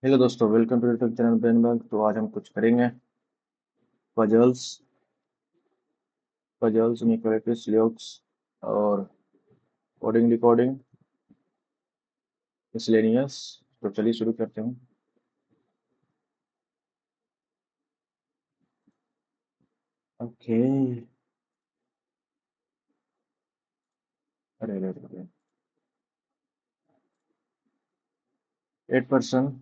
Hello दोस्तों, welcome to YouTube channel Brain Bank. तो आज हम कुछ करेंगे पजल्स पजल्स न्यूक्लियोटिस ल्योक्स और कोडिंग डिकोडिंग मिसलेनियस। तो चलिए शुरू करते हैं। ओके। अरे अरे अरे 8%।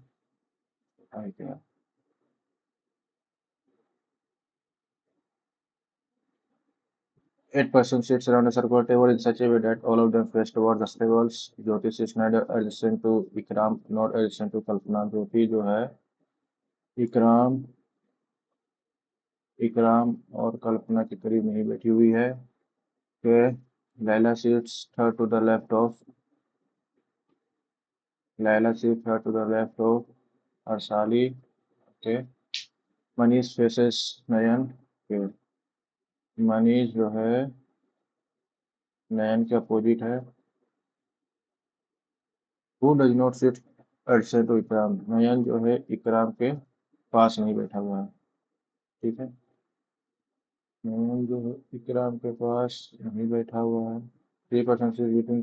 8% sits around a circular table in such a way that all of them face towards the tables. Jyoti sits neither adjacent to Ikram nor adjacent to कल्पना। ज्योति जो है इकराम इकराम और कल्पना के करीब नहीं बैठी हुई है। फिर Laila sits her to the left of Laila sits her to the left of Arshali. Okay. Manish faces Nayan। Okay. Manish जो है नयन के अपोजिट है। Who does not sit adjacent to Ikram. Nayan जो है इकराम के पास नहीं बैठा हुआ है। ठीक है। नयन जो है इकराम के पास नहीं बैठा हुआ है। 3% से बिटवीन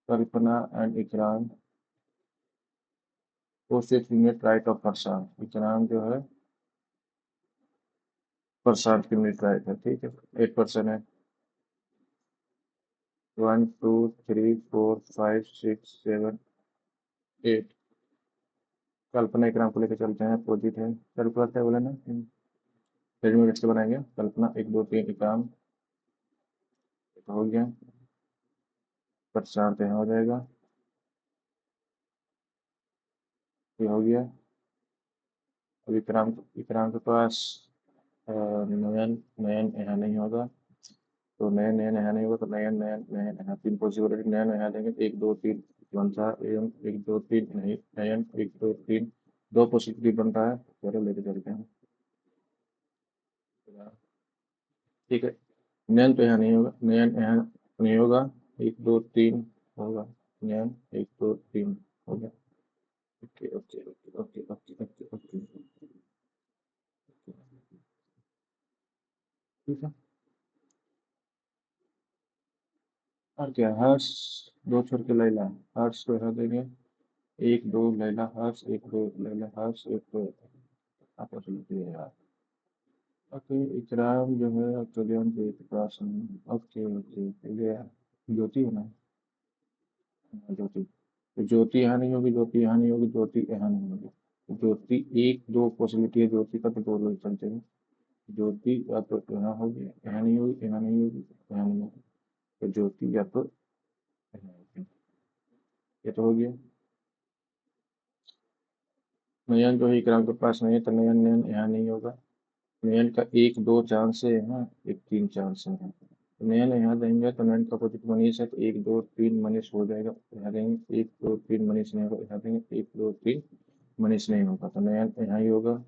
कल्पना एंड इकराम। वो सिर्फ मिनट राइट ऑफ फरसान। इकराम जो है फरसान की मिनट राइट है। ठीक है। 8% है। 1 2 3 4 5 6 7 8। कल्पना इकराम को लेकर चलते हैं। अपोजिट है। चल करते हैं बोले ना। 10 मिनट से बनाएंगे। कल्पना 1 2 3 इकराम। तो हो गया। प्रशांत यहाँ हो जाएगा। ये हो गया। अब इकराम के पास नयन नयन यहाँ नहीं होगा। तो नयन नयन यहाँ नहीं होगा। तो नयन नयन नयन यहाँ 3 पॉसिबिलिटी। नयन यहाँ देंगे 1 2 3 बनता है। एवं 1 2 3 नहीं। नयन 1 2 3 दो पॉसिबिलिटी बनता है। चलो लेके चलते हैं। ठीक है। नयन तो यहाँ नहीं होगा। नयन यहाँ नहीं होगा। 1 2 3 होगा। नयन 1 2 3 होगा। Okay okay okay okay okay okay okay. ठीक है। और क्या हर्ष दो छोड़ के लैला। हर्ष को हटा देंगे। 1 2 लैला हर्ष 1 2 लैला हर्ष 1 2। आपस में है यार। ओके। इकराम जो है कल्याण के पास में। ओके ओके ये ज्योति है ना। हाँ, ज्योति। तो ज्योति यहाँ नहीं होगी। ज्योति यहाँ नहीं होगी। ज्योति यहाँ नहीं होगी। ज्योति एक दो पॉसिबिलिटी है ज्योति का। तो दो लोग चलते हैं। ज्योति या तो यहाँ होगी यहाँ नहीं होगी यहाँ नहीं होगी यहाँ नहीं होगी। तो ज्योति या तो यहाँ होगी। ये तो हो गया। नयन जो है इकराम के पास नहीं है। तो नयन नयन यहाँ नहीं होगा। नयन का 1 2 चांस है यहाँ। 1 3 चांस है यहाँ। तो नयन यहाँ देंगे तो नयन का अपोजिट मनीष है। तो 1 2 3 मनीष हो जाएगा। यहाँ देंगे 1 2 3 मनीष नहीं होगा। यहाँ देंगे 1 2 3 मनीष नहीं होगा। तो नयन यहाँ ही होगा।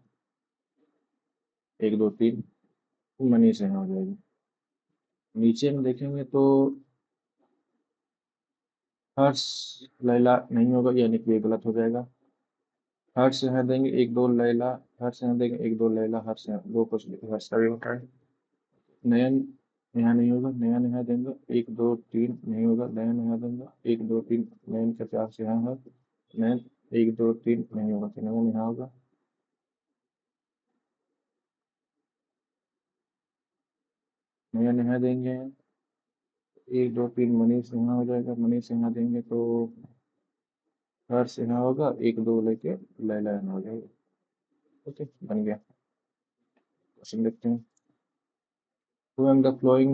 1 2 3 मनीष यहाँ हो जाएगी। नीचे में देखेंगे तो हर्ष लैला नहीं होगा। यानी कि ये गलत हो जाएगा। हर्ष यहाँ देंगे 1 2 लैला। हर्ष यहाँ देंगे 1 2 लैला। हर्ष यहाँ दो कुछ हर्ष का भी होता है। नयन यहाँ नहीं होगा। नयन यहाँ देंगे 1 2 3 नहीं होगा। नयन यहाँ देंगे 1 2 3 नयन का चांस यहाँ है। नयन 1 2 3 नहीं होगा। तो नयन यहाँ होगा। नयन यहाँ देंगे 1 2 3 मनीष यहाँ हो जाएगा। मनीष यहाँ देंगे तो हर्ष यहाँ होगा। 1 2 लेके लैला यहाँ हो जाएगा। ओके बन गया। क्वेश्चन देखते हैं। Who am the flowing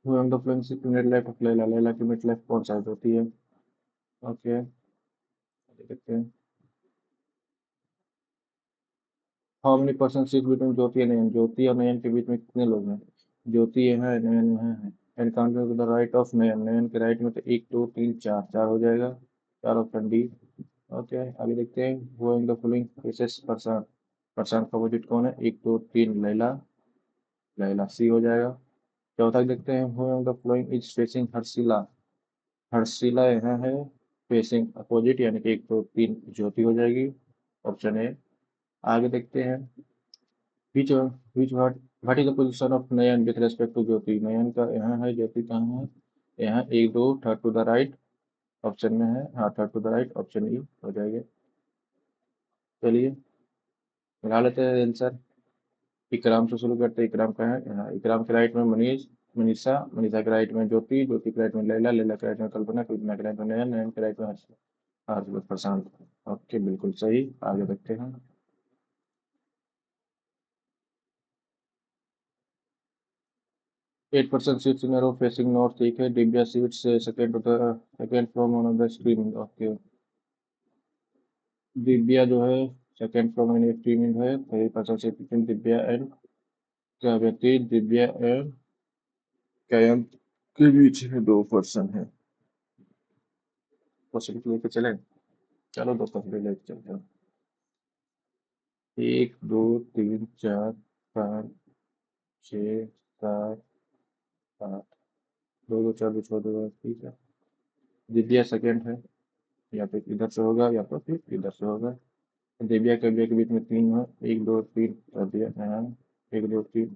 Who am the flowing mid life of Laila. Laila की मिड लाइफ कौन सा होती है। ओके देखते हैं। How many person sit between Jyoti and Nayan. Jyoti और नयन के बीच में कितने लोग हैं। ज्योति यहाँ है नयन यहाँ है। And counting to the right of Nayan. Nayan के राइट में तो 1 2 3 4 4 हो जाएगा। 4 ऑप्शन डी। ओके आगे देखते हैं। वो इन द फॉलोइंग केसेस परसान। परसान का अपोजिट कौन है। 1 2 3 लैला। लैला सी हो जाएगा। चौथा देखते हैं। वो in the following is facing Harshila. Harshila यहाँ है। फेसिंग अपोजिट, यानी कि 1 2 3 ज्योति हो जाएगी। Option A. आगे देखते हैं। Which which what is the position of Nayan with respect to Jyoti. Nayan का यहाँ है, ज्योति कहाँ है? यहाँ 1 2 third to the right option में है। हाँ, third to the right, option E हो जाएगा। चलिए मिला लेते हैं आंसर। इकराम से शुरू करते हैं। इकराम का है यहाँ। इकराम के राइट में मनीष, मनीषा, मनीषा के राइट में ज्योति, ज्योति के राइट में लैला, लैला के राइट में कल्पना, कल्पना के राइट में नयन, नयन के राइट में हर्ष, हर्ष प्रशांत। ओके, बिल्कुल सही। आगे देखते हैं। 8% seats in a row facing north, ठीक है। Divya seats second to the second from one of the streaming, okay. Divya जो है सेकंड फ्रॉम एन स्ट्रीमिंग है। 30% seat between Divya and Kavyati. Divya and Kayam के बीच में 2% है। पॉसिबिलिटी लेके चले। चलो 2% लेके चलते हैं। 1 2 3 4 5 6 7 8। 2 2 4 छोड़ दो, ठीक है। दिव्या सेकंड है। या तो इधर से होगा या तो फिर इधर से होगा। दिव्या कव्या के बीच में 3 है। 1 2 3 कव्या यहाँ। 1 2 3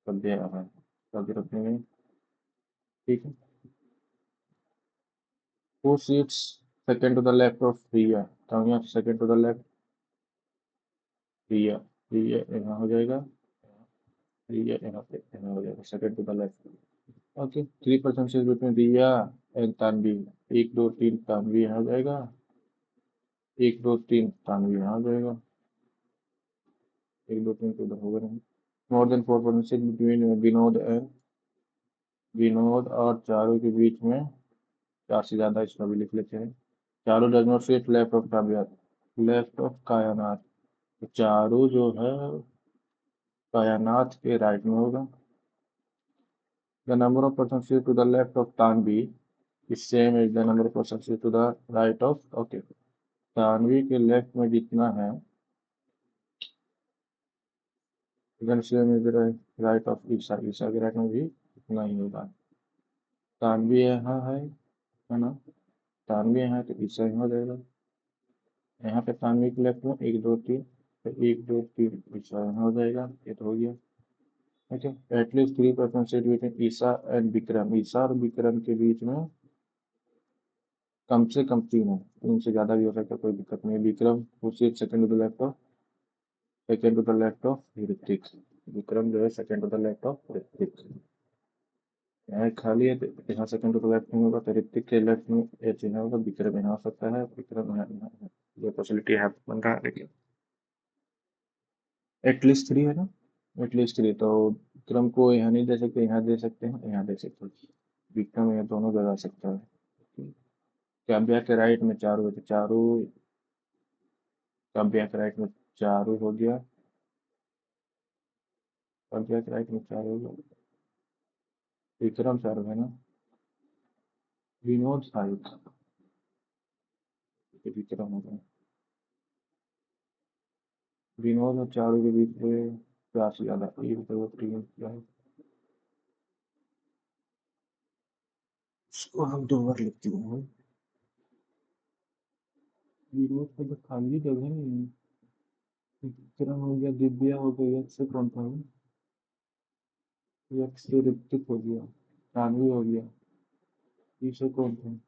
कव्या यहाँ। कव्या रखेंगे, ठीक है। 4 seats second to the left of Priya। तो यहाँ second to the left Priya. Priya यहाँ हो जाएगा। प्रिया यहाँ पे यहाँ हो जाएगा second to the left. Okay, 3% से बिटवीन रिया एंड तानवी। 1 2 3 तानवी यहाँ हो जाएगा। 1 2 3 तानवी यहाँ हो जाएगा। 1 2 3 तो उधर होगा नहीं। मोर than 4% between Vinod and, Vinod और चारू के बीच में 4 से ज्यादा, इसका भी लिख लेते हैं। Charu does not sit left of Kavya, left of Kaynath. तो चारू जो है कायनाथ के राइट में होगा। The number of person sit to the left of Tanvi is same as the number of person sit to the right of, okay. Tanvi के लेफ्ट में जितना है, then same is right of Isha, Isha के राइट में भी उतना ही होगा। तानवी यहाँ है ना। तानवी यहाँ है तो ईशा यहाँ हो जाएगा। यहाँ पे तानवी के लेफ्ट में 1 2 3, तो 1 2 3 ईशा यहाँ हो जाएगा। ये तो हो गया। Okay, at least 3% seat between Isha and Vikram. Isha और विक्रम के बीच में कम से कम 3 है। 3 से ज्यादा भी हो सकता है, कोई दिक्कत नहीं है। Vikram who sits second to the left of, second to the left of Hrithik. Vikram जो है second to the left of Hrithik. यहाँ खाली है तो यहाँ सेकंड टू द लेफ्ट में होगा, तो ऋतिक के लेफ्ट में ये चिन्ह होगा। विक्रम यहाँ हो सकता है, विक्रम यहाँ है। ये पॉसिबिलिटी है बन रहा है, लेकिन एटलीस्ट 3 है ना। एटलीस्ट 3 तो विक्रम को यहाँ नहीं दे सकते, यहाँ दे सकते हैं, यहाँ दे सकते हैं। विक्रम यहाँ दोनों जगह आ सकता है। काव्या के राइट में चारू है, तो चारू, काव्या के राइट में चारू हो गया। काव्या के राइट में चारू हो गया। विक्रम चारू है ना। विनोद साहिब, तो विक्रम हो गया। विनोद और चारू के बीच में 4 से ज्यादा, 1 2 3 4। इसको हम 2 बार लिखते हैं। विनोद को तो खाली जगह नहीं है। विक्रम हो गया, दिव्या हो गई, यक्ष से कौन था? यक्ष से ऋतिक हो गया, सानवी हो गया। ईशा कौन था?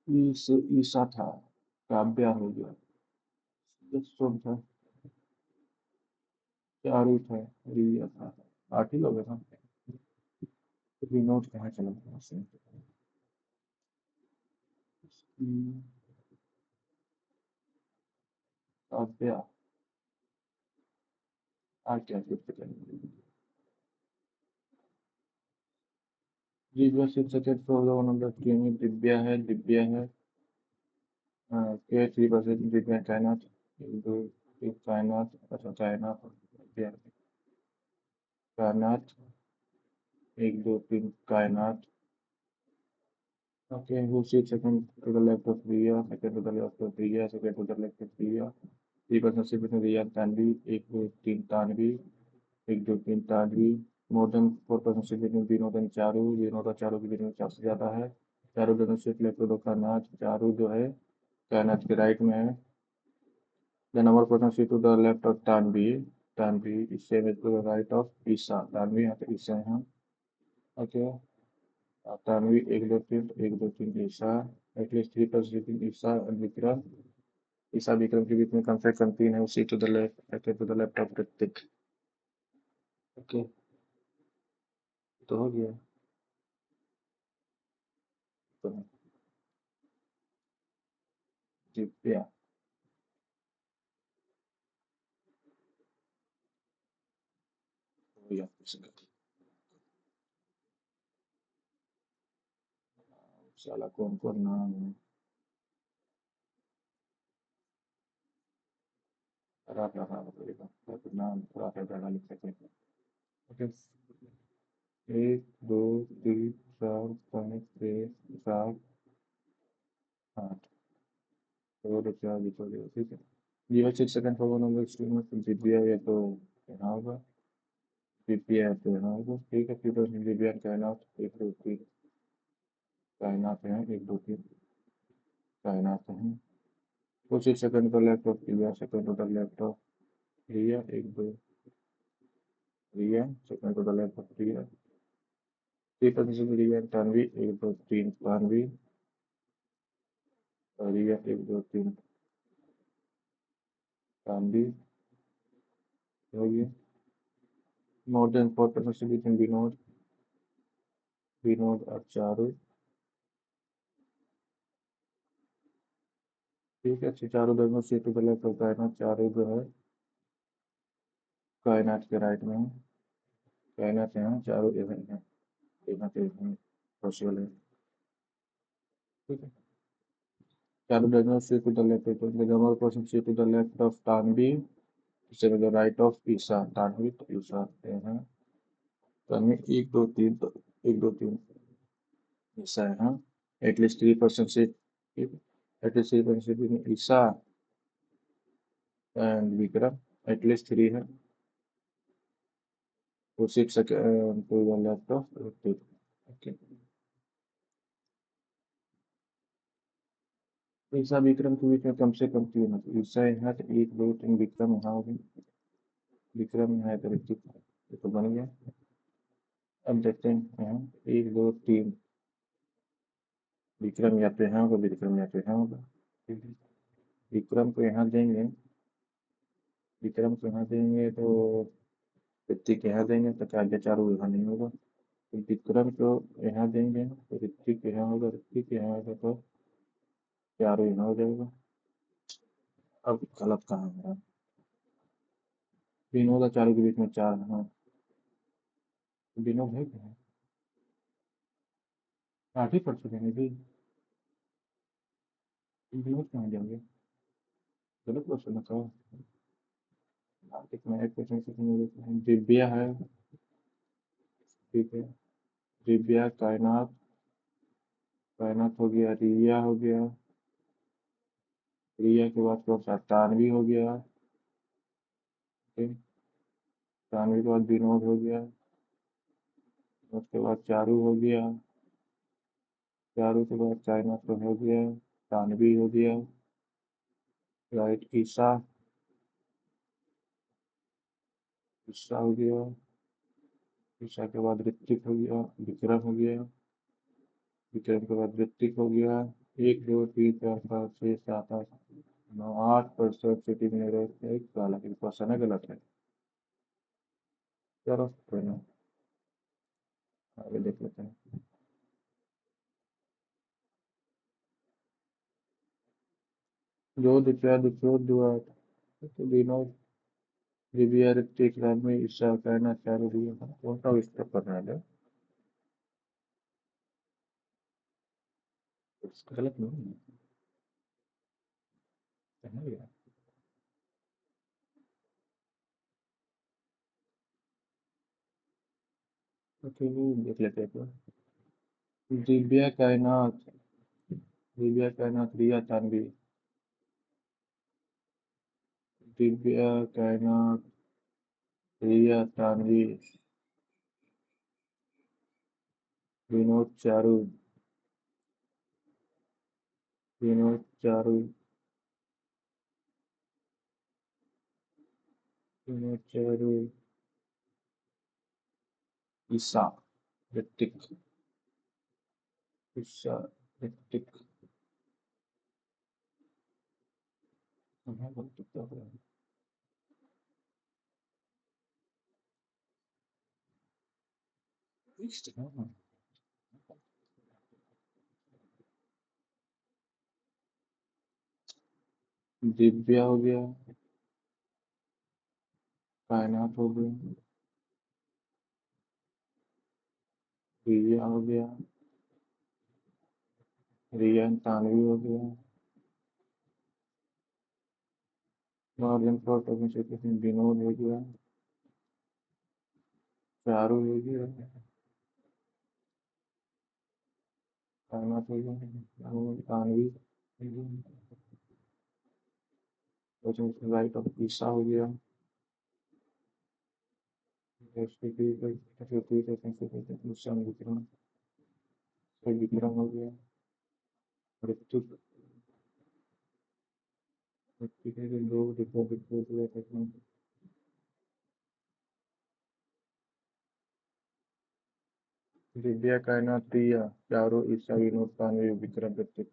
ईशा था। काव्या हो गया। यक्ष कौन था? चारू था। रिया था। 8 ही लोग हैं ना। तो विनोद कहाँ चला गया से? काव्या। आ क्या फिर करेंगे? दिव्या सिर्फ second floor one of the team. Divya है, दिव्या है। के 3% दिव्या कायनात। 1 2 3 कायनात, अच्छा कायनात, दिव्या कायनात। 1 2 3 कायनात। Okay, who sits second to the left of Priya, second to the left of Priya, second to the left of Priya। 3% सिर्फ इसमें Riya Tanvi. 1 2 3 Tanvi. 1 2 3 Tanvi. More than 4% between Vinod and Charu, Vinod और चारू के बीच में 4 से ज़्यादा है। Charu doesn't sit left to the Kaynat, Charu जो है कायनात के राइट में है। The number of persons sit to the left of Tanvi. Tanvi is same as to the right of Isa. Tanvi यहाँ पे ईसा है। ओके, तानवी एक दो तीन ईसा, एटलीस्ट 3 + 3 ईसा and विक्रम। ईसा विक्रम के बीच में कम से कम 3 है, see to the left to the left of Hrithik. Okay, तो हो गया। तो दिव्या, हो गया। साला कौन कौन नाम है? खराब लगा पड़ेगा, नाम थोड़ा सा ज़्यादा लिख सकते हैं। ओके, 1 2 3 4 5 6 7 8, तो क्या लिखा गया? ठीक है। जीरो 6 सेकंड पर 1 नंबर में दिव्या या तो यहाँ होगा, दिव्या तो यहाँ होगा। ठीक है, फिर तो दिव्या कायनात 1 2 3 कायनात है, 1 2 3 कायनात है। तो 6 सेकंड का लेफ्ट ऑफ दिव्या, सेकंड का left of Riya, 1 2 Riya, second का लेफ्ट ऑफ रिया, 3 रिया तानवी, 1 2 3 तानवी, रिया 1 2 3 तानवी, हो गया। More than 4% between Vinod, Vinod और चारू। ठीक है, चारू दोनों seat to the left of Kainat, Charu जो है कायनात के राइट में है। कायनात यहाँ, चारू इधर है, यहाँ पे पॉसिबल है। ठीक है, चारू दोनों seat to the left of the number person sit to the left of Tanvi, to the right of Isa, Tanvi तो ईसा हैं। तानवी 1 2 3, तो 1 2 3 ईसा है, हाँ। At least 3% seat, at least 3% Isa and Vikram, at least 3 है। तो 6 second to the left of Hrithik. Okay, Isa Vikram के बीच में कम से कम 3 है, तो ईसा यहाँ तो 1 2 3 विक्रम यहाँ होगी, विक्रम यहाँ है तो ऋतिक, ये तो बन गया। अब देखते हैं यहाँ 1 2 3 विक्रम या तो यहाँ होगा, विक्रम या तो यहाँ होगा। ठीक है, विक्रम को यहाँ देंगे, विक्रम को यहाँ देंगे तो ऋतिक यहाँ देंगे तो क्या चारू यहाँ नहीं होगा। तो विक्रम को यहाँ देंगे तो ऋतिक यहाँ होगा, ऋतिक यहाँ होगा तो चारू यहाँ हो जाएगा। अब गलत कहाँ है? विनोद और चारू के बीच में 4 है, हाँ। विनोद है क्या? 8 ही % है जी। विनोद कहाँ जाएंगे? गलत क्वेश्चन था। कितना 1% से दिव्या है। ठीक है, दिव्या कायनात, कायनात हो गया, रिया हो गया, रिया के बाद कौन सा तानवी हो गया। ठीक, तानवी के बाद विनोद हो गया, उसके बाद चारू हो गया, चारू के बाद कायनात तो हो गया, तानवी हो गया, राइट ईसा, ईसा हो गया, ईसा के बाद ऋतिक हो गया, विक्रम हो गया, विक्रम के बाद ऋतिक हो गया। 1 2 3 4 5 6 7 8 9 8% सिटिंग में रहते हैं, हालांकि क्वेश्चन है गलत है। चलो कोई ना, आगे देख लेते हैं। जो दिव्या दिव्यो दुआ, तो विनोद, दिव्या ऋतिक रानवी ईसा कहना चाह रही है, कौन सा इस पर पढ़ना है? इसका गलत नहीं है, कहना गया। तो देख लेते हैं एक बार। दिव्या कायनात, दिव्या कायनात रिया तानवी, दिव्या कायनात रिया तानवी, विनोद चारू, विनोद चारू, विनोद चारू, ईसा, ऋतिक, ईसा, ऋतिक, कहाँ बोलते क्या हो रहा है? दिव्या हो गया, कायनात हो गया, रिया हो गया, रिया तानवी हो गया, मॉर्गन फोर्ट विनोद हो गया, चारू हो गया, कायनात हो गया, तानवी राइट ऑफ ईसा हो गया, विक्रम, विक्रम हो गया, ऋतिक, ऋतिक के दो डिफरेंट, दिव्या, कायनात, रिया, चारू, ईसा, विनोद, तानवी, विक्रम, ऋतिक।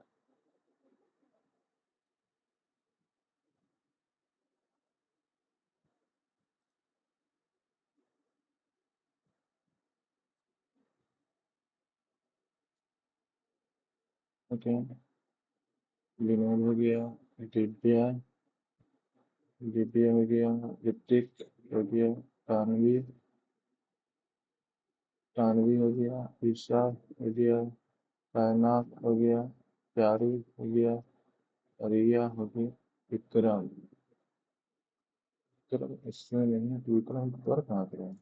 ओके, विनोद हो गया, दिव्या, दिव्या हो गया, ऋतिक हो गया, तानवी, तानवी हो गया, ईशा हो गया, कायनात हो गया, चारू हो गया, रिया हो गई, विक्रम, विक्रम इसमें नहीं है तो विक्रम पर कहाँ पे है?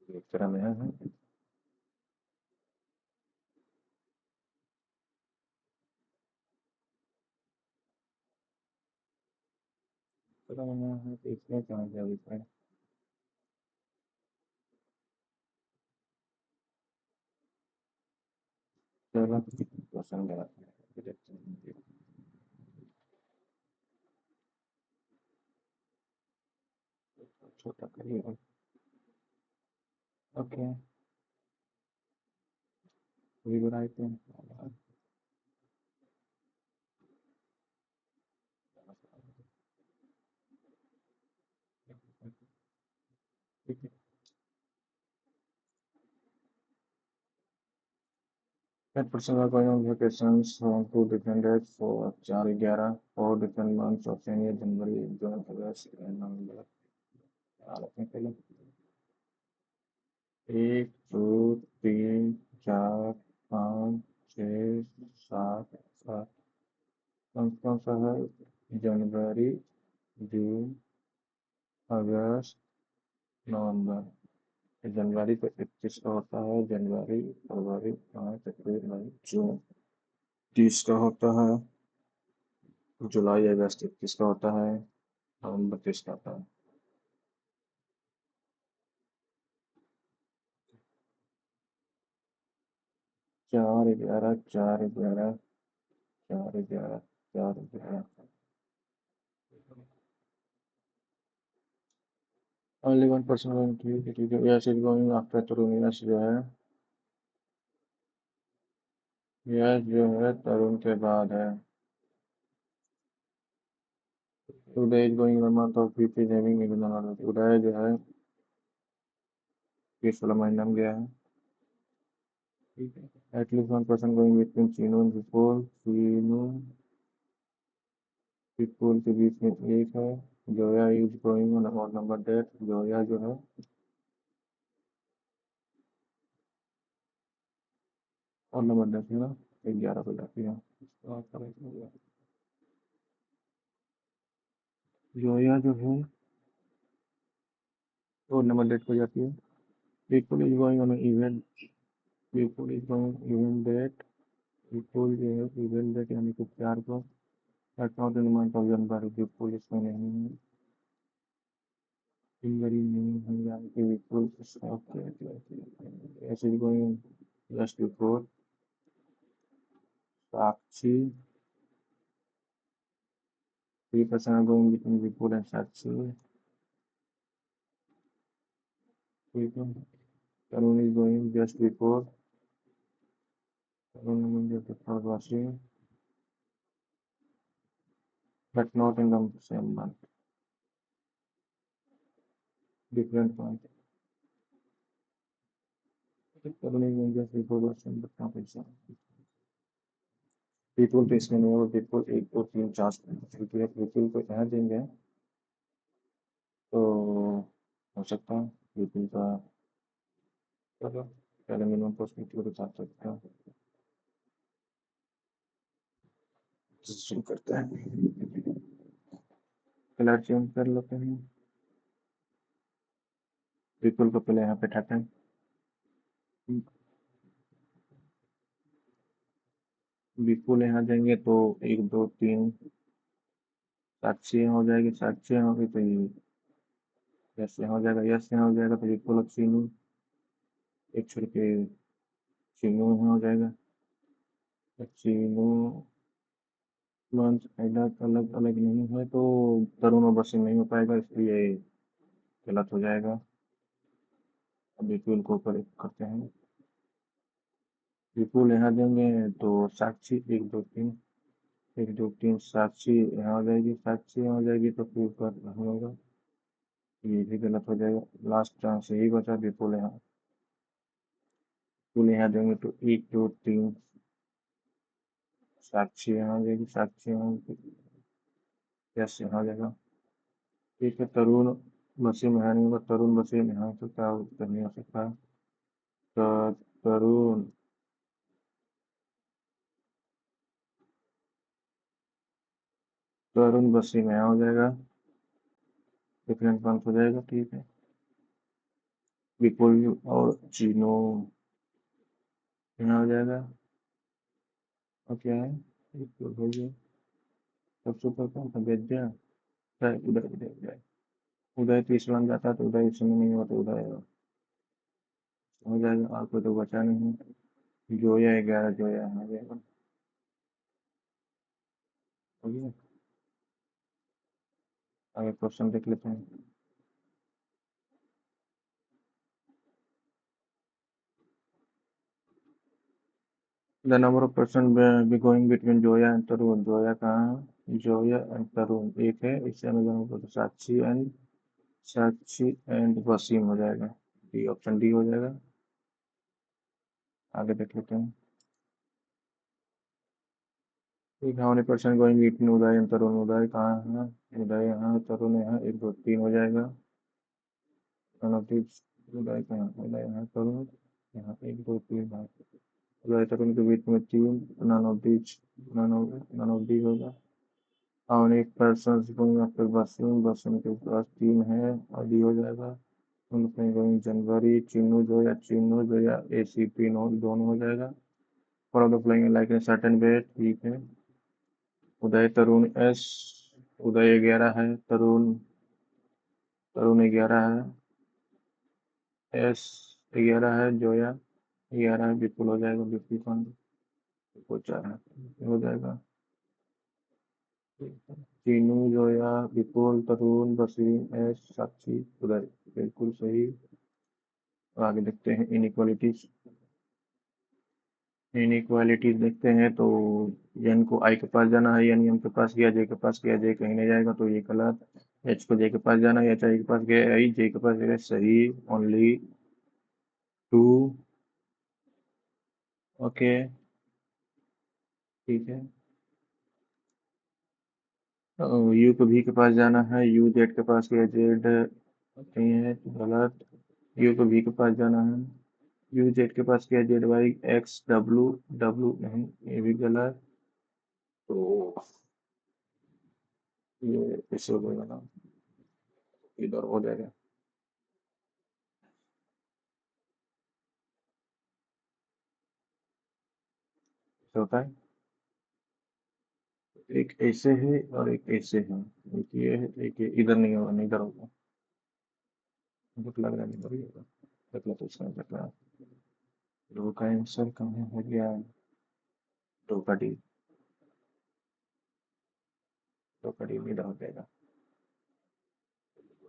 विक्रम यहाँ है, विक्रम यहाँ है तो इसमें कहाँ गया विक्रम? चलो क्वेश्चन गलत है, देखते हैं। छोटा करिए। ओके, रिवराइट में ठीक है। 10% are going on vacations on two different dates for 4/11, 4 different months of January, June, August and November. रखने के लिए 1, 2, 3, 4, 5, 6, 7, 8 कौन सा है? जनवरी, जून, अगस्त, नवंबर। जनवरी को 21 का होता है, जनवरी, फरवरी, मार्च, अप्रैल, मई, जून 30 का होता है, जुलाई, अगस्त 21 का होता है, नवंबर 30 का होता है। 4/11, 4/11, 4/11, 4/11। ओनली 1%, ठीक है ठीक है। Yash is going after Tarun, Yash जो है, यस जो है तरुण के बाद है। Uday is going in the month of फीफ is having in the month, Uday जो है किस वाला महीना में गया है? ठीक है। At least 1% going between Chinu and Vipul, Chinu Vipul के बीच में एक है। जोया इज गोइंग ऑन और नंबर डेट, जोया जो है और नंबर डेट है ना, 11 को जाती है। जोया जो है और नंबर डेट को जाती है। People is going on event, people is going event date, people जो है इवेंट डेट यानी कि 4 को, that not in month of January, people इसमें नहीं है। Hungary नहीं हंगामी के बिल्कुल ऐसे going just before Sakshi 3% are going between Vipul and Sakshi. ठीक है Tarun is going just before Tarun is just before Vashi but not in the same month different month Tarun is going just before Vashi but not in same Vipul तो इसमें नहीं होगा Vipul 1 2 3 4 ठीक है Vipul को यहाँ देंगे तो हो सकता है Vipul का चलो पहले मिनिमम पोस्ट Vipul के साथ सकते हैं शुरू करते हैं कलर चेंज कर लेते हैं Vipul को पहले यहाँ पे उठाते हैं Vipul यहाँ देंगे तो 1 2 3 साक्षी हो जाएगी साक्षी होगी तो ये यस यहाँ हो जाएगा यस यहाँ हो जाएगा तो Vipul और चीनू एक छोड़ के चीनू यहाँ हो जाएगा तो चीनू मंथ अलग अलग अलग नहीं है तो तरुण और बसिंग नहीं हो पाएगा इसलिए गलत हो जाएगा अब विपुल को ऊपर करते हैं विपुल यहाँ देंगे तो साक्षी 1 2 3 1 2 3 साक्षी यहाँ हो जाएगी साक्षी यहाँ हो जाएगी तो फिर ऊपर नहीं होगा ये भी गलत हो जाएगा लास्ट चांस यही बचा विपुल यहाँ देंगे तो 1 2 3 साक्षी यहाँ हो जाएगी साक्षी यहाँ यस यहाँ हो जाएगा ठीक है तरुण बसी में यहाँ नहीं होगा तरुण बसी में यहाँ तो क्या उत्तर नहीं हो सकता तरुण तरुण बसी में यहाँ हो जाएगा डिफरेंट मंथ हो जाएगा ठीक है विपुल और चीनो यहाँ हो जाएगा और क्या है एक तो हो गया सबसे ऊपर कौन था वेद्या उदय उदय उदय उदय तो इस बन जाता तो उदय इसमें नहीं हुआ तो उदय हो जाएगा और कोई तो बचा नहीं जोया 11 जोया आ जाएगा हो गया आगे क्वेश्चन देख लेते हैं the number of person be going between Zoya and Tarun Zoya कहाँ है जोया एंड तरुण एक है इससे हमें जाना पड़ता साक्षी एंड वसीम हो जाएगा डी ऑप्शन डी हो जाएगा आगे देख लेते हैं ठीक how many person going between Uday and Tarun Uday कहाँ है उदय यहाँ है तरुण यहाँ 1 2 3 हो जाएगा उदय कहाँ उदय यहाँ तरुण यहाँ 1 2 3 है उदय तरुण के बीच में 3 नन ऑफ दी होगा how many person going after Wasim Wasim के पास 3 है और डी हो जाएगा उनके गोइंग जनवरी चिन्नू जो या ACP नोट दोनों हो जाएगा for the flying like a certain way ठीक है उदय तरुण एस उदय 11 है तरुण तरुण 11 है एस 11 है जोया 11 है विपुल हो जाएगा विपुल कौन विपुल 4 है हो जाएगा चीनू जोया विपुल तरुण वसीम एस साक्षी उदय बिल्कुल सही आगे देखते हैं इनइक्वालिटीज इनइक्वालिटीज देखते हैं तो एन को आई के पास जाना है एन एम के पास गया जे के पास गया जे कहीं नहीं जाएगा तो ये गलत एच को जे के पास जाना है एच आई के पास गया आई जे के पास गया सही ओनली 2 ओके ठीक है यू को भी के पास जाना है यू जेड के पास गया जेड नहीं है गलत यू को भी के पास जाना है यू जेड के पास गया Z Y X W W नहीं ये भी गलत तो ये इसे हो जाएगा ना इधर हो जाएगा ऐसा होता है एक ऐसे है और एक ऐसे है एक ये है एक ये इधर नहीं होगा नहीं इधर होगा मुझे लग रहा नहीं बड़ी होगा। देख लो तो इसका देख रहा। दो का आंसर कहाँ हो गया? दो का डी। दो का डी मीडा हो जाएगा।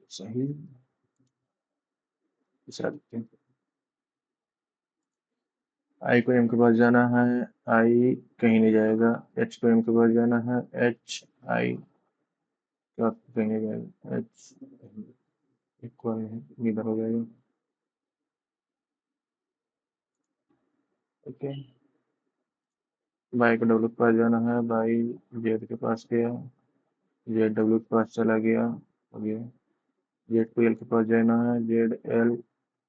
सही। तीसरा देखते हैं। आई को एम के पास जाना है। आई कहीं नहीं जाएगा। एच को एम के पास जाना है। एच आई क्या कहीं नहीं जाएगा। एच इक्वल है, मीडा हो जाएगा। ओके। बाई को डब्ल्यू के पास जाना है। बाई जेड के पास गया। जेड डब्ल्यू के पास चला गया। हो गया। जेड को एल के पास जाना है। Z L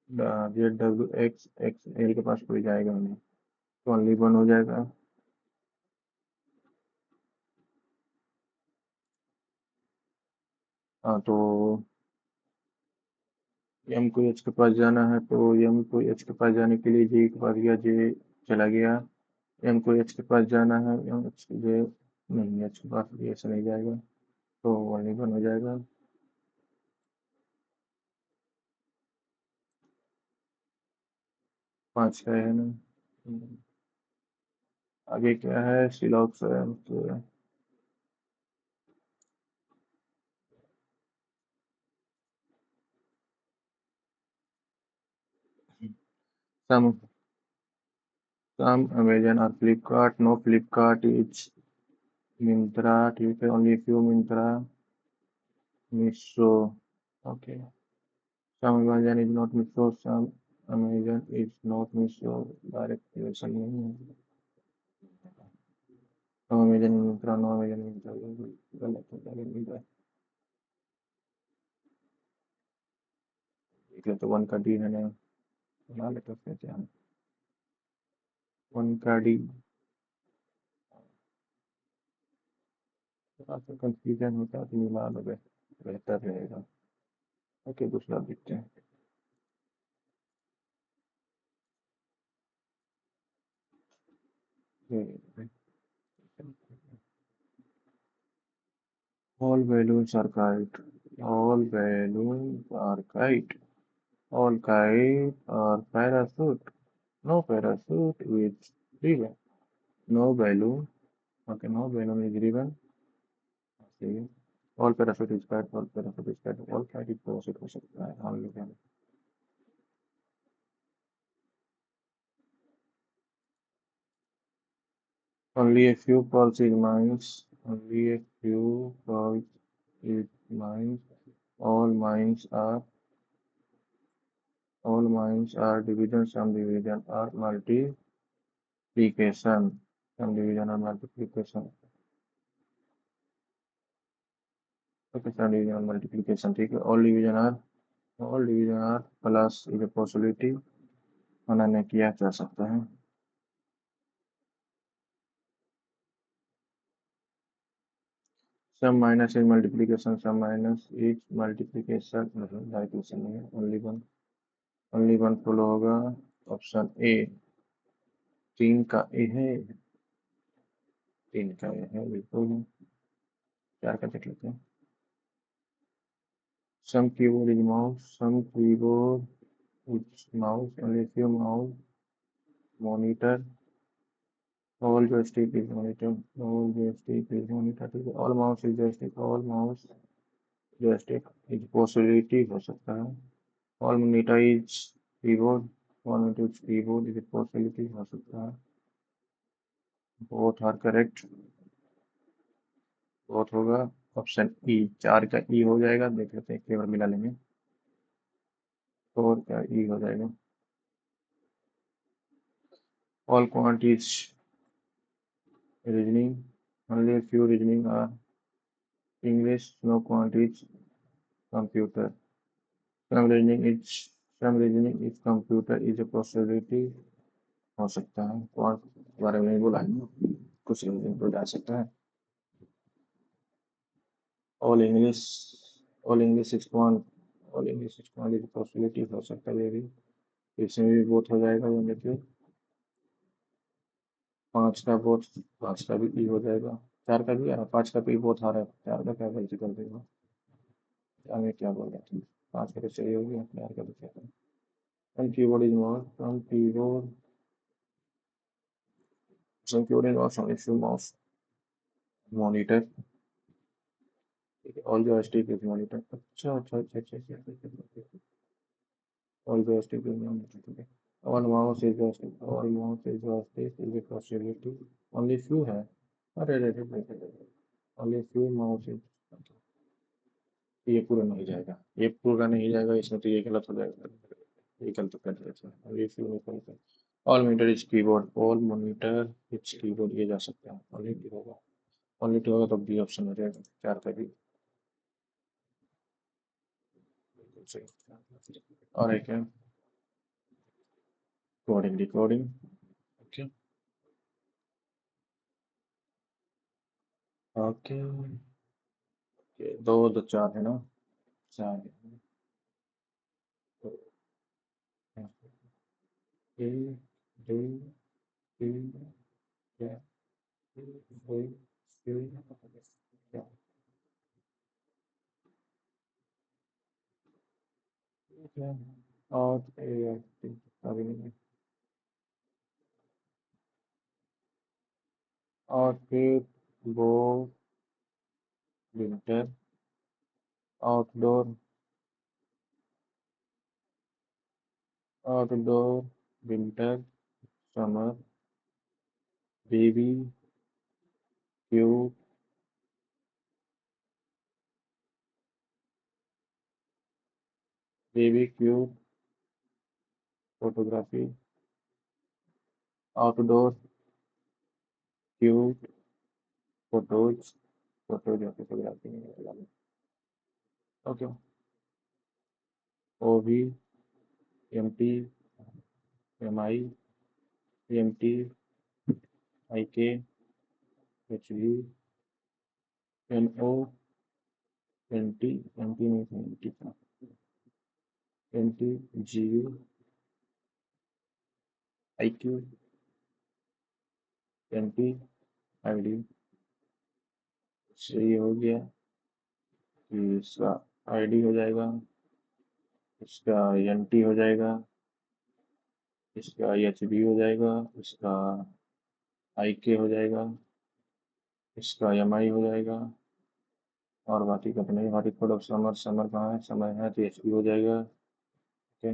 Z W x x L के पास कोई जाएगा नहीं, तो ओनली वन हो जाएगा। हाँ तो एम को एच के पास जाना है, तो एम को एच के पास जाने के लिए जे के पास गया, जे चला गया। एम को एच के पास जाना है। एम एच जे नहीं, एच के पास ये ऐसे नहीं जाएगा, तो ओनली वन हो जाएगा। पाँच का है ना। आगे क्या है? सिलॉक्स है तो सम सम अमेजन और फ्लिपकार्ट, नो फ्लिपकार्ट इज मिंत्रा, ठीक है, only few Myntra, Meesho, okay. Some Amazon is not Meesho, some Amazon is not Meesho, direct relation नहीं है। No Amazon Myntra, no Amazon Myntra, गलत हो जाएगा मिंत्रा। ठीक है, तो वन का डी है ना, बना लेते हैं क्या? वन का डी। थोड़ा सा कंफ्यूजन होता है तो मिला लो, बेहतर रहेगा। ओके, दूसरा देखते हैं। All balloons are kite. All balloons are kite. All kite are parachute. No parachute is driven. No balloon. Okay, no balloon is driven. See, all parachute is kite. All parachute is kite. All kite is parachute हो सकता है। Only one. Only a few pulse is mines. Only a few pulse is mines. All mines are all mines are division. Some division are multiplication. Some division or multiplication. Okay, some division or multiplication, ठीक है। all division are plus is a possibility, उन्होंने किया जा सकता है। some minus is multiplication, some minus is multiplication, मतलब diversion नहीं है। only one फॉलो होगा। Option A. तीन का ए है। तीन का ए है बिल्कुल। चार का देख लेते हैं। some keyboard is mouse, some keyboard is mouse, only few mouse, monitor, all joystick is monitor, all joystick is monitor, ठीक है। all mouse is joystick, all mouse joystick is possibility हो सकता है। all monitor is keyboard, all monitor is keyboard is a possibility हो सकता है। both are correct, both होगा। Option E, चार का ई हो जाएगा, देख लेते हैं, केवल मिला लेंगे। फोर का ई हो जाएगा। all quantities reasoning, only a few reasoning are English, no quantities computer. Some reasoning is some reasoning is computer is a possibility हो सकता है। और बारे में नहीं बोला है, कुछ रीजनिंग तो जा सकता है। All English all English is कौन ऑल इंग्लिश इज कौन इज पॉसिबिलिटी हो सकता है ये भी। इसमें भी बहुत हो जाएगा, ये देखिए। पाँच का बहुत, पाँच का भी ई हो जाएगा। चार का भी आ रहा, पाँच का भी बहुत आ रहा है, चार का क्या गलती कर देगा। आगे क्या बोल रहा था? 5 मिनट चाहिए होगी अपने यार का दिखा था। Front keyboard is not front keyboard is not on issue mouse monitor all joystick is monitor. अच्छा। All joystick is non-detectable. All mouse is joystick is a possibility. Only few है। अरे only few mouse is ये पूरा नहीं जाएगा। ये पूरा नहीं जाएगा इसमें तो ये गलत हो जाएगा। ये गलत कर देते हैं। only few निकल कर all monitor is keyboard all monitor is keyboard ये जा सकता है। only two होगा only two होगा तो बी ऑप्शन हो जाएगा 4 का भी बिल्कुल सही। और एक है कोडिंग डिकोडिंग। ओके ओके दो दो 4 है ना 4 है। तो ए दो तीन चार दो तीन चार ठीक है। और अभी नहीं है। और फिर वो winter outdoor outdoor winter summer baby cute baby cute photography outdoor cute photos photos या फोटोग्राफी नहीं ओके ओ भी M T M I M T I K H V N O N T N T नहीं N T था N T G U I Q N T I D से ये हो गया कि इसका आई डी हो जाएगा इसका एन टी हो जाएगा इसका एच बी हो जाएगा इसका आई के हो जाएगा इसका एम आई हो जाएगा और बाकी का तो नहीं बाकी कोड ऑफ समर समर कहाँ है समय है तो एच बी हो जाएगा ओके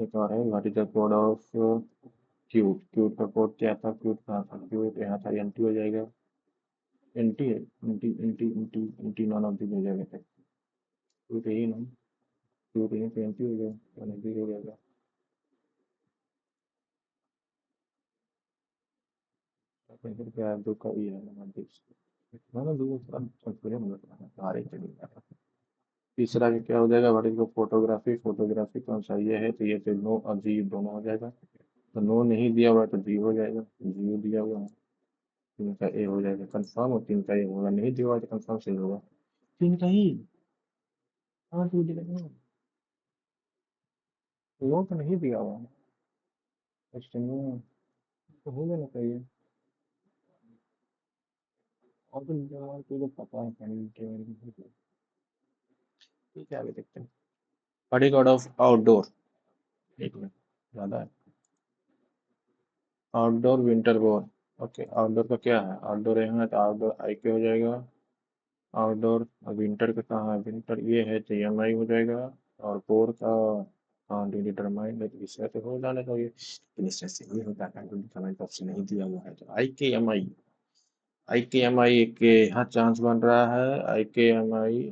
एक और है what is the code of cute cute का कोड क्या था क्यूट कहाँ था क्यूट यहाँ था एन टी हो जाएगा एन टी है N T none of the हो जाएगा क्यूट यही ना क्यूट यही तो एन टी हो गया एन टी हो जाएगा फिर क्या है दो का ये है ना दो संतुलन मतलब आ रही चलिए तीसरा का क्या हो जाएगा what is the photography photography कौन सा ये है तो ये तो नो और जी दोनों हो जाएगा तो नो नहीं दिया हुआ है तो जी हो जाएगा जी दिया हुआ है 3 का ए हो जाएगा कंफर्म और 3 का ए होगा नहीं दिया हुआ है तो कंफर्म सही होगा 3 का ही हाँ 2 दिया नो तो नहीं दिया हुआ है क्वेश्चन में तो हो जाना चाहिए और तो जवाब तो पता है ठीक है आगे देखते हैं what is God of outdoor एक मिनट ज्यादा है outdoor winter war okay outdoor का क्या है आउटडोर यहाँ है तो आउटडोर आई के हो जाएगा आउटडोर विंटर का कहाँ है विंटर ये है तो एम आई हो जाएगा और कोर का हाँ डिटरमाइन है तो इससे तो हो जाने चाहिए लेकिन इससे से ये होता है डिटरमाइन का ऑप्शन नहीं दिया हुआ है तो आई के एम आई के यहाँ चांस बन रहा है आई के एम आई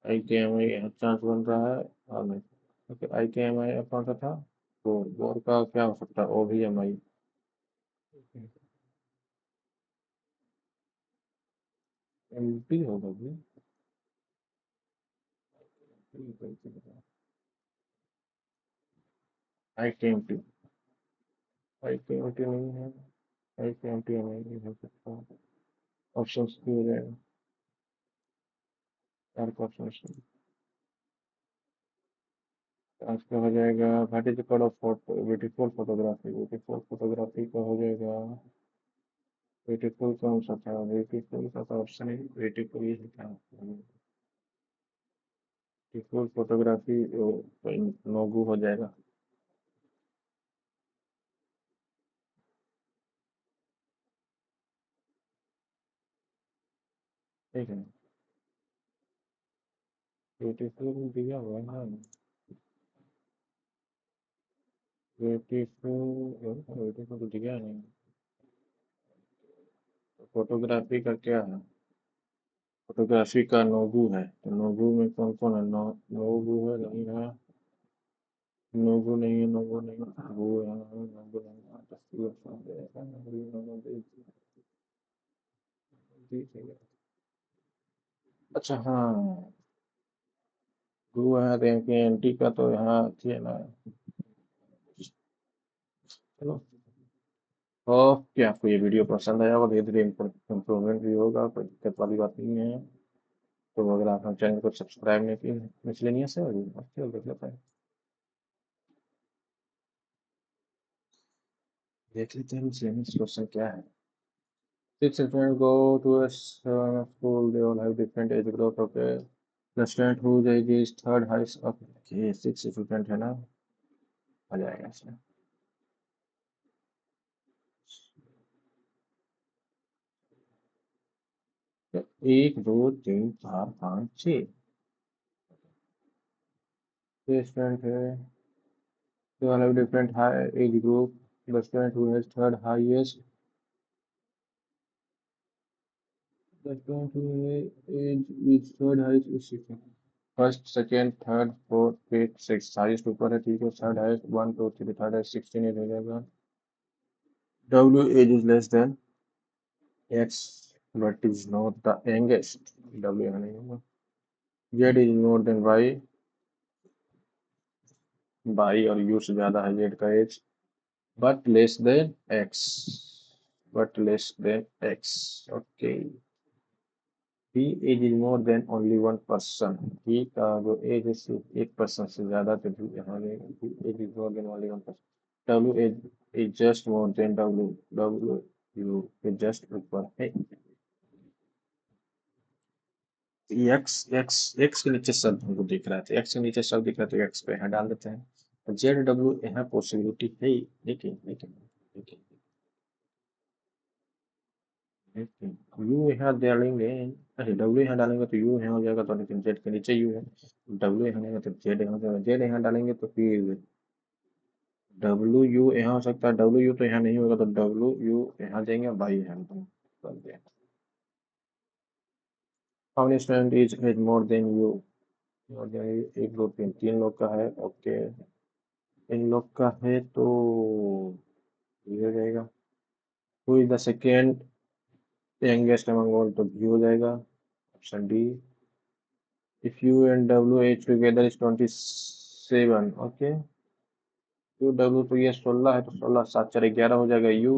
यहाँ चांस बन रहा है और नहीं ओके आई के एम आई कौन सा था कोर कोर का क्या हो सकता है ओ भी एम आई एम टी होगा भी आई आई के एम टी नहीं है आई के एम टी नहीं हो सकता ऑप्शन की हो जाएगा चार का ऑप्शन आज का हो जाएगा what is the code of photo beautiful photography का हो जाएगा ब्यूटीफुल कौन सा था ब्यूटीफुल का तो ऑप्शन है ब्यूटीफुल ये था ब्यूटीफुल फोटोग्राफी नोगू हो जाएगा। ठीक है, ब्यूटीफुल दिया हुआ है ना। ब्यूटीफुल ब्यूटीफुल दिया नहीं। फोटोग्राफी का क्या है? फोटोग्राफी का नोबू है, तो नोबू में कौन कौन है? नोबू है, नहीं है। नोबू नहीं है, नोबू नहीं है, वो है, नोबू नहीं है, तस्वीर सामने है, नोबू नहीं है। अच्छा हाँ, गु है, देखिए एंटी का तो यहाँ अच्छी है ना। चलो, ओके, आपको ये वीडियो पसंद आया होगा, धीरे धीरे इम्प्रूवमेंट भी होगा, कोई दिक्कत वाली बात नहीं है। तो अगर आप हम चैनल को सब्सक्राइब नहीं किए मिसलेनियस है, और अच्छे देख लेते हैं, देख लेते हैं मिसलेनियस क्वेश्चन क्या है। Six students go to a school. They all have different age group. Okay. The student whose age is third highest. Okay, six student है ना, आ जाएगा इसमें। तो एक दो तीन चार पाँच छः, छह स्टूडेंट है। They all have different high age group. The student who has third highest. The student who age is third highest is six. First second third fourth fifth six, highest ऊपर है, ठीक है। Third highest one two three, third highest 16 age हो जाएगा। W age is less than X, but is not the youngest. W यहाँ नहीं होगा। Z is more than Y, Y और U से ज़्यादा है Z का as, but less than X, but less than X. Okay. P age is more than only one person. P का जो एज है सिर्फ एक पर्सन से ज़्यादा, तो भी यहाँ रहेगा। P age is more than only one person. W age is just more than W. W U के just ऊपर है। एक्स एक्स एक्स के नीचे शब्द हमको दिख रहा था, एक्स के नीचे शब्द दिख रहा था, एक्स पे यहाँ डाल देते हैं। जेड डब्ल्यू यहाँ पॉसिबिलिटी है, लेकिन लेकिन लेकिन लेकिन यू यहाँ डालेंगे। अरे डब्ल्यू यहाँ डालेंगे तो यू यहाँ हो जाएगा, तो लेकिन जेड के नीचे यू है। डब्ल्यू यहाँ डालेंगे तो जेड यहाँ हो जाएगा, जेड यहाँ डालेंगे तो फिर डब्ल्यू यू यहाँ हो सकता है। डब्ल्यू यू तो यहाँ नहीं होगा, तो डब्ल्यू यू यहाँ जाएंगे, बाई यहाँ कर दें। How many student is more than you? More than, एक दो तीन, तीन लोग का है। ओके, इन लोग का है तो ये हो जाएगा। Who is the second youngest among all, तो भी हो जाएगा, option D. If U and W age together is 27। Okay, U W तो ये 16 है, तो 16 सात चार 11 हो जाएगा। यू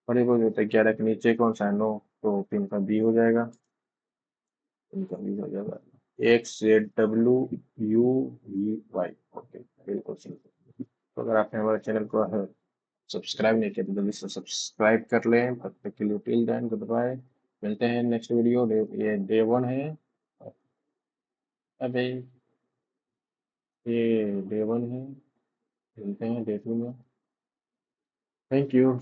बड़े बोल होता है, 11 के नीचे कौन सा है? 9, तो तीन का बी हो जाएगा, तीन का बी हो जाएगा। X Z W U V Y. Okay, बिल्कुल सही। तो अगर आपने हमारे चैनल को सब्सक्राइब नहीं किया तो जल्दी से सब्सक्राइब कर लें। तब तक के लिए टिल देन गुड बाय। मिलते हैं नेक्स्ट वीडियो। ये डे वन है। अबे, ये डे वन है, मिलते हैं डे टू में। Thank you.